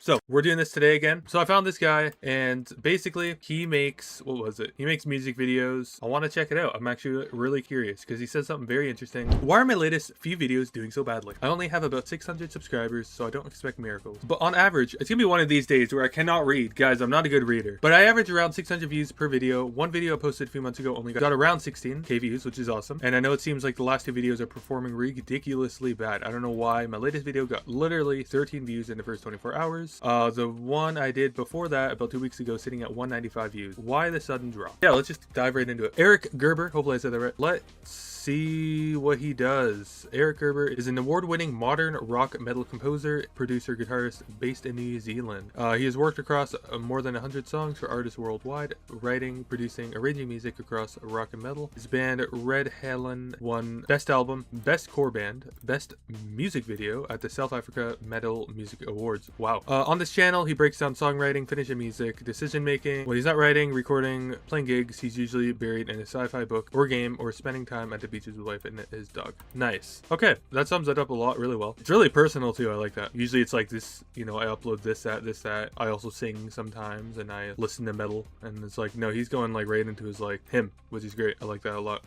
So we're doing this today again. So I found this guy, and basically he makes, what was it? He makes music videos. I want to check it out. I'm actually really curious because he said something very interesting. Why are my latest few videos doing so badly? I only have about 600 subscribers, so I don't expect miracles. But on average, it's gonna be one of these days where I cannot read. Guys, I'm not a good reader. But I average around 600 views per video. One video I posted a few months ago only got around 16k views, which is awesome. And I know it seems like the last two videos are performing ridiculously bad. I don't know why. My latest video got literally 13 views in the first 24 hours. The one I did before that about 2 weeks ago sitting at 195 views. Why the sudden drop? Yeah, let's just dive right into it. Erick Gerber, hopefully I said that right. Let's see what he does. Erick Gerber is an award-winning modern rock metal composer, producer, guitarist based in New Zealand. He has worked across more than 100 songs for artists worldwide, writing, producing, arranging music across rock and metal. His band Red Helen won Best Album, Best Core Band, Best Music Video at the South Africa Metal Music Awards. Wow. On this channel, he breaks down songwriting, finishing music, decision making. When he's not writing, recording, playing gigs, he's usually buried in a sci-fi book or game or spending time at the beaches with wife and his dog. Nice. Okay, that sums that up a lot really well. It's really personal too. I like that. Usually it's like this, you know, I upload this, that. I also sing sometimes and I listen to metal, and it's like, no, he's going like right into his like him, which is great. I like that a lot.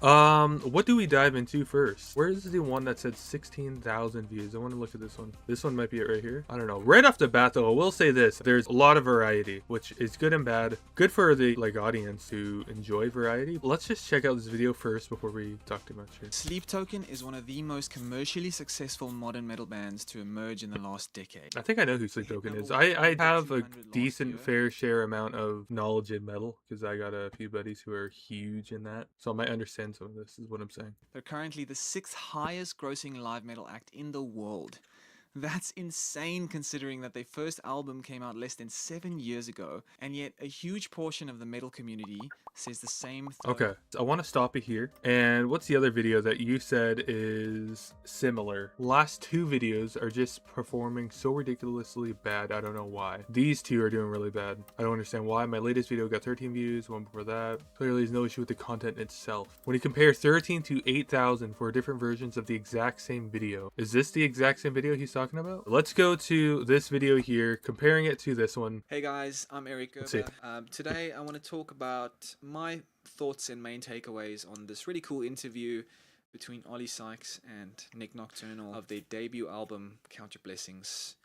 What do we dive into first? Where is the one that said 16,000 views? I want to look at this one. This one might be it right here. I don't know. Right off the bat though, I will say this: there's a lot of variety, which is good and bad. Good for the like audience to enjoy variety. Let's just check out this video first before we talk too much here. Sleep Token is one of the most commercially successful modern metal bands to emerge in the last decade. I think I know who Sleep Token is. I have a decent fair share amount of knowledge in metal because I got a few buddies who are huge in that, so I might understand some of this, is what I'm saying. They're currently the 6th highest grossing live metal act in the world. That's insane considering that their first album came out less than 7 years ago, and yet a huge portion of the metal community says the same thing. Okay, I want to stop it here. And what's the other video that you said is similar? Last two videos are just performing so ridiculously bad. I don't know why. These two are doing really bad. I don't understand why. My latest video got 13 views, one before that. Clearly there's no issue with the content itself. When you compare 13 to 8,000 for different versions of the exact same video, is this the exact same video he's talking about? Let's go to this video here, comparing it to this one. Hey guys, I'm Erick Gerber. Today I want to talk about my thoughts and main takeaways on this really cool interview between Ollie Sykes and Nick Nocturnal of their debut album Count Your Blessings,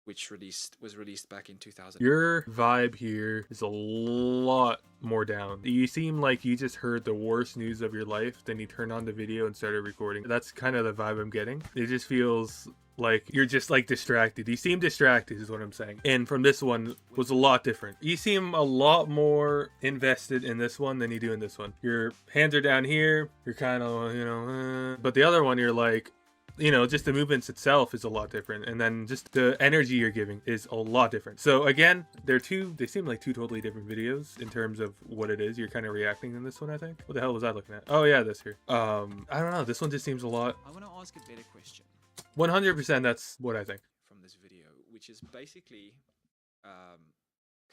which was released back in 2000. Your vibe here is a lot more down. You seem like you just heard the worst news of your life, then you turned on the video and started recording. That's kind of the vibe I'm getting. It just feels like you're just like distracted. You seem distracted is what I'm saying. And from this one was a lot different. You seem a lot more invested in this one than you do in this one. Your hands are down here. You're kind of, you know, but the other one you're like, you know, just the movements itself is a lot different, and then just the energy you're giving is a lot different. So again, they seem like two totally different videos in terms of what it is you're kind of reacting in this one. I think, what the hell was I looking at? Oh yeah, this here. I don't know, this one just seems a lot. I want to ask a better question. 100%, that's what I think from this video, which is basically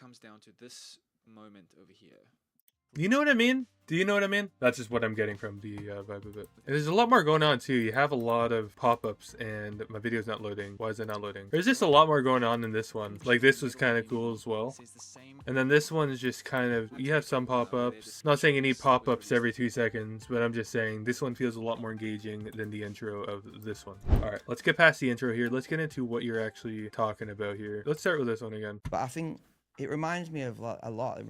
comes down to this moment over here. You know what I mean? Do you know what I mean? That's just what I'm getting from the vibe of it. And there's a lot more going on too. You have a lot of pop-ups, and my video's not loading. Why is it not loading? There's just a lot more going on in this one. Like this was kind of cool as well. And then this one is just kind of, you have some pop-ups. Not saying you need pop-ups every 2 seconds, but I'm just saying this one feels a lot more engaging than the intro of this one. All right, let's get past the intro here. Let's get into what you're actually talking about here. Let's start with this one again. But I think it reminds me of a lot.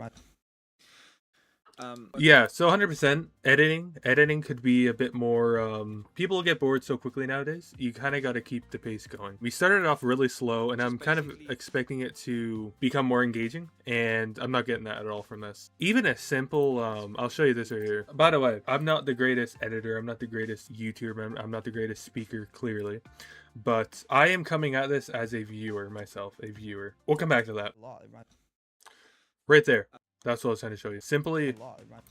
Yeah, so 100% editing could be a bit more people get bored so quickly nowadays. You kind of got to keep the pace going. We started off really slow, and I'm kind of expecting it to become more engaging, and I'm not getting that at all from this. Even a simple I'll show you this right here. By the way, I'm not the greatest editor, I'm not the greatest YouTuber, I'm not the greatest speaker, clearly, but I am coming at this as a viewer myself. We'll come back to that right there. That's what I was trying to show you. Simply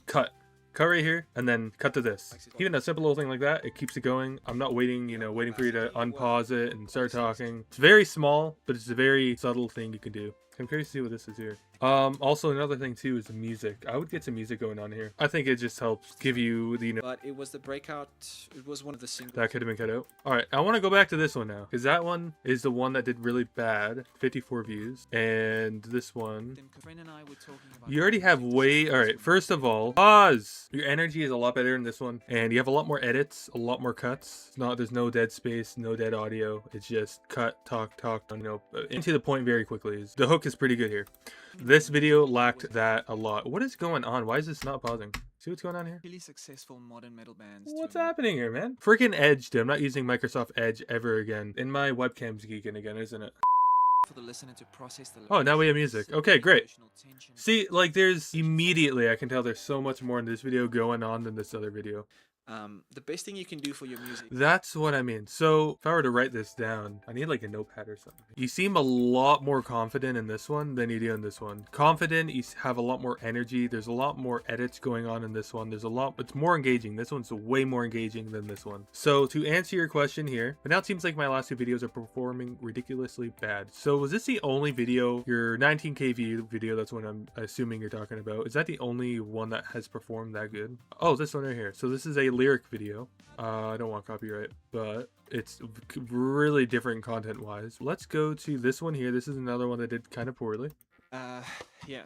cut right here, and then cut to this. Even a simple little thing like that, it keeps it going. I'm not waiting, you know, waiting for you to unpause it and start talking. It's very small, but it's a very subtle thing you can do. I'm curious to see what this is here. Also another thing too is the music. I would get some music going on here. I think it just helps give you the, But it was the breakout. It was one of the singles. that could have been cut out. All right, I want to go back to this one now because that one is the one that did really bad, 54 views, and this one. You already have way. All right, first of all, pause. Your energy is a lot better in this one, and you have a lot more edits, a lot more cuts. There's no dead space, no dead audio. It's just cut, talk, you know, into the point very quickly. The hook is pretty good here. This video lacked that a lot. What is going on? Why is this not pausing? See what's going on here? Really successful modern metal bands. What's happening here, man? Freaking Edge, dude. I'm not using Microsoft Edge ever again. And my webcam's geeking again, isn't it? For the listener to process the Oh, now we have music. Okay, great. See, like, there's immediately I can tell there's so much more in this video going on than this other video. The best thing you can do for your music. That's what I mean. So if I were to write this down, I need like a notepad or something. You seem a lot more confident in this one than you do in this one. Confident, you have a lot more energy. There's a lot more edits going on in this one. It's more engaging. This one's way more engaging than this one. So to answer your question here, but now it seems like my last two videos are performing ridiculously bad. So was this the only video, your 19K view video, that's what I'm assuming you're talking about, is that the only one that has performed that good? Oh, this one right here. So this is a lyric video. I don't want copyright, but it's really different content wise. Let's go to this one here. This is another one that did kind of poorly. Yeah,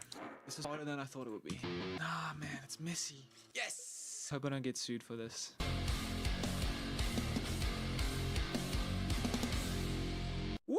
this is harder than I thought it would be. Ah, man, it's messy. Yes! Hope I don't get sued for this. Woo!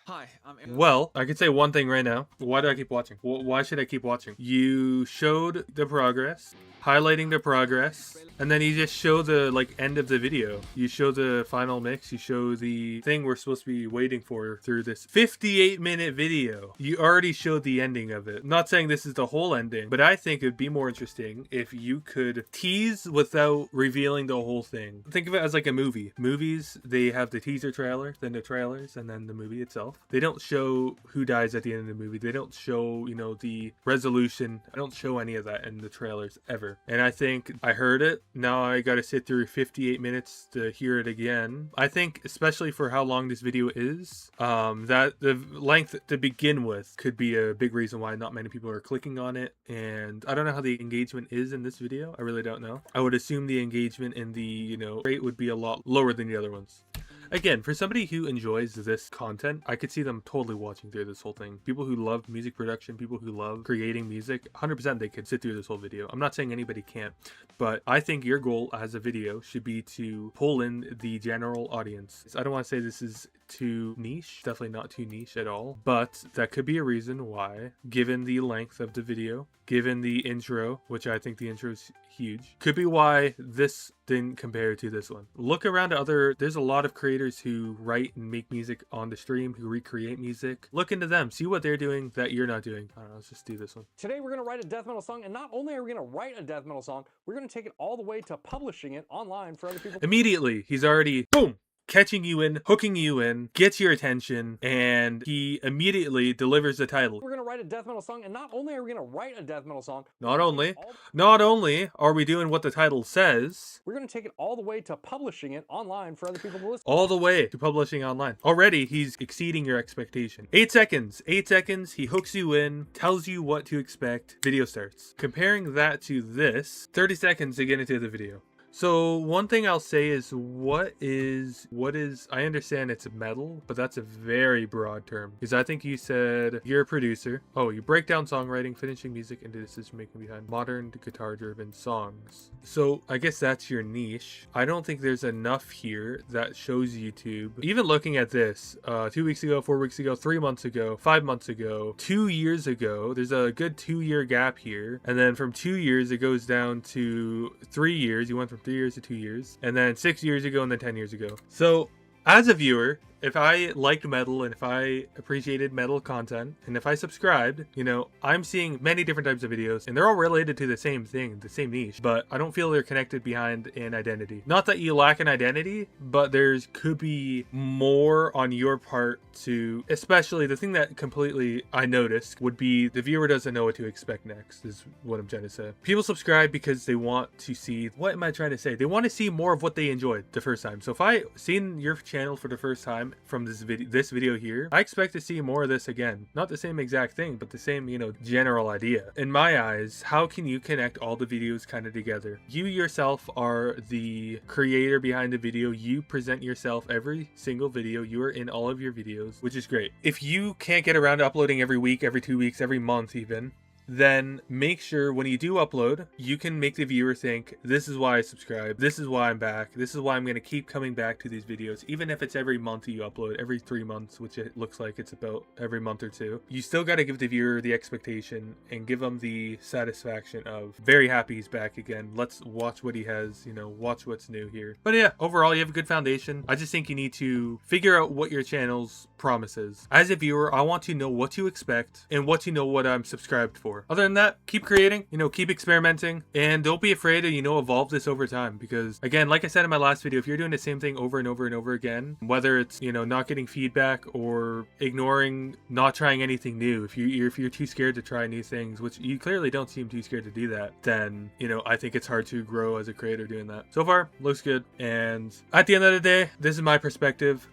Hi, I'm Erick. Well, I could say one thing right now. Why do I keep watching? Why should I keep watching? You showed the progress, highlighting the progress, and then you just show the like end of the video. You show the final mix. You show the thing we're supposed to be waiting for through this 58-minute video. You already showed the ending of it. I'm not saying this is the whole ending, but I think it'd be more interesting if you could tease without revealing the whole thing. Think of it as like a movie. Movies, they have the teaser trailer, then the trailers, and then the movie itself. They don't show who dies at the end of the movie. They don't show, you know, the resolution. I don't show any of that in the trailers ever. And I think I heard it. Now I got to sit through 58 minutes to hear it again. I think, especially for how long this video is, that the length to begin with could be a big reason why not many people are clicking on it. And I don't know how the engagement is in this video. I really don't know. I would assume the engagement in the, you know, rate would be a lot lower than the other ones. Again, for somebody who enjoys this content, I could see them totally watching through this whole thing. People who love music production, people who love creating music, 100% they could sit through this whole video. I'm not saying anybody can't, but I think your goal as a video should be to pull in the general audience. I don't want to say this is too niche, definitely not too niche at all, but that could be a reason why, given the length of the video, given the intro, which I think the intro is huge, could be why this didn't compare to this one. Look around at there's a lot of creators who write and make music on the stream, who recreate music. Look into them, see what they're doing that you're not doing. I don't know, let's just do this one. Today we're going to write a death metal song, and not only are we going to write a death metal song, we're going to take it all the way to publishing it online for other people. Immediately, he's already, boom, catching you in, hooking you in, gets your attention, and he immediately delivers the title. We're going to write a death metal song, and not only are we going to write a death metal song, not only are we doing what the title says, we're going to take it all the way to publishing it online for other people to listen. All the way to publishing online. Already, he's exceeding your expectation. 8 seconds. 8 seconds, he hooks you in, tells you what to expect, video starts. Comparing that to this, 30 seconds to get into the video. So one thing I'll say is what is, I understand it's metal, but that's a very broad term. Because I think you said you're a producer. Oh, you break down songwriting, finishing music, and decision making behind modern guitar driven songs. So I guess that's your niche. I don't think there's enough here that shows YouTube. Even looking at this, 2 weeks ago, 4 weeks ago, 3 months ago, 5 months ago, 2 years ago, there's a good 2-year gap here. And then from 2 years, it goes down to 3 years. You went from 3 years to 2 years, and then 6 years ago, and then 10 years ago. So as a viewer, if I liked metal and if I appreciated metal content and if I subscribed, you know, I'm seeing many different types of videos and they're all related to the same thing, the same niche, but I don't feel they're connected behind an identity. Not that you lack an identity, but there's could be more on your part to, especially the thing that completely I noticed would be the viewer doesn't know what to expect next is what I'm trying to say. People subscribe because they want to see, what am I trying to say? They want to see more of what they enjoyed the first time. So if I seen your channel for the first time from this video here, I expect to see more of this again. Not the same exact thing, but the same, you know, general idea. In my eyes, how can you connect all the videos kind of together? You yourself are the creator behind the video. You present yourself every single video. You are in all of your videos, which is great. If you can't get around to uploading every week, every 2 weeks, every month even, then make sure when you do upload, you can make the viewer think, this is why I subscribe, this is why I'm back, this is why I'm going to keep coming back to these videos. Even if it's every month you upload, every 3 months, which it looks like it's about every month or two, you still got to give the viewer the expectation and give them the satisfaction of, very happy he's back again, let's watch what he has, you know, watch what's new here. But yeah, overall you have a good foundation. I just think you need to figure out what your channel's promise is. As a viewer, I want to know what to expect and what to know what I'm subscribed for. Other than that, keep creating, you know, keep experimenting, and don't be afraid to, you know, evolve this over time. Because again, like I said in my last video, if you're doing the same thing over and over and over again, whether it's, you know, not getting feedback or ignoring, not trying anything new, if you're too scared to try new things, which you clearly don't seem too scared to do that, then, you know, I think it's hard to grow as a creator doing that. So far, looks good. And at the end of the day, this is my perspective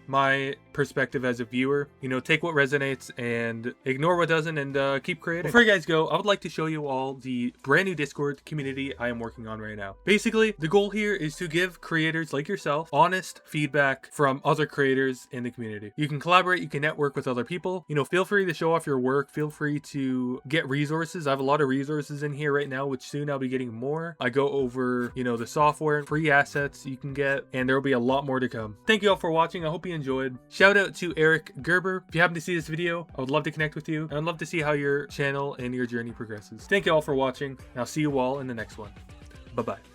as a viewer. You know, take what resonates and ignore what doesn't, and keep creating. Before you guys go, I would like to show you all the brand new Discord community I am working on right now. Basically, the goal here is to give creators like yourself honest feedback from other creators in the community. You can collaborate, you can network with other people. You know, feel free to show off your work, feel free to get resources. I have a lot of resources in here right now, which soon I'll be getting more. I go over, you know, the software, free assets you can get, and there will be a lot more to come. Thank you all for watching. I hope you enjoyed. Shout out to Erick Gerber. If you happen to see this video, I would love to connect with you, and I'd love to see how your channel and your journey progresses. Thank you all for watching, and I'll see you all in the next one. Bye-bye.